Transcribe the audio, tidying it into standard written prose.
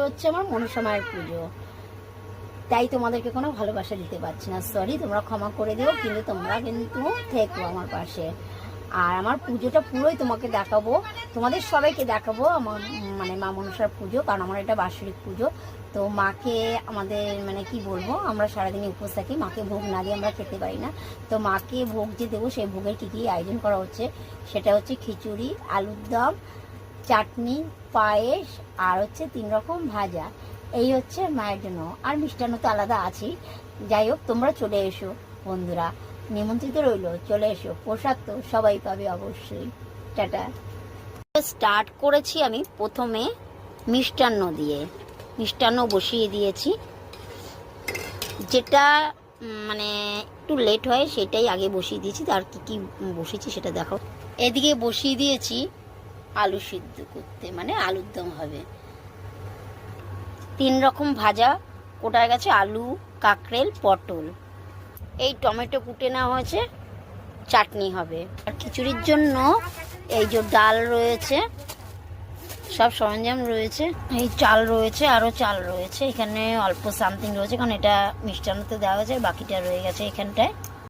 হচ্ছে আমার মনসা মায়ের পুজো, তাই তোমাদেরকে কোনো ভালোবাসা দিতে পারছি না, সরি, তোমরা ক্ষমা করে দিও, কিন্তু তোমরা কিন্তু থেকো আমার পাশে। আর আমার পুজোটা পুরোই তোমাকে দেখাবো, তোমাদের সবাইকে দেখাবো আমার মানে মা মনসার পুজো, কারণ আমার এটা বাৎসরিক পুজো। তো মাকে আমাদের মানে কি বলবো, আমরা সারাদিন উপোস থাকি, মাকে ভোগ না দিয়ে আমরা খেতে পারি না। তো মাকে ভোগ যে দেবো সেই ভোগের কী কী আয়োজন করা হচ্ছে, সেটা হচ্ছে খিচুড়ি, আলুর দম, চাটনি, পায়েস, আর হচ্ছে 3 রকম ভাজা। এই হচ্ছে মায়ের জন্য, আর মিষ্টান্ন তো আলাদা আছেই। যাই হোক, তোমরা চলে এসো বন্ধুরা, নিমন্ত্রিত রইল, চলে এসো, প্রসাদ তো সবাই পাবে অবশ্যই। টাটা। স্টার্ট করেছি আমি প্রথমে মিষ্টান্ন দিয়ে, মিষ্টান্ন বসিয়ে দিয়েছি, যেটা মানে একটু লেট হয় সেটাই আগে বসিয়ে দিয়েছি। আর কি কি বসিয়েছি সেটা দেখো। এদিকে বসিয়ে দিয়েছি আলু সিদ্ধ করতে, মানে আলুর দম হবে। 3 রকম ভাজা কোটা গেছে, আলু, কাঁকরেল, পটল, এই টমেটো কুটে নেওয়া হয়েছে, চাটনি হবে। আর খিচুড়ির জন্য এই যে ডাল রয়েছে, সব সরঞ্জাম রয়েছে, এই চাল রয়েছে, আরও চাল রয়েছে, এখানে অল্প সামথিং রয়েছে, কারণ এটা মিষ্টান্নতে দেওয়া হয়েছে, বাকিটা রয়ে গেছে এখানটায়।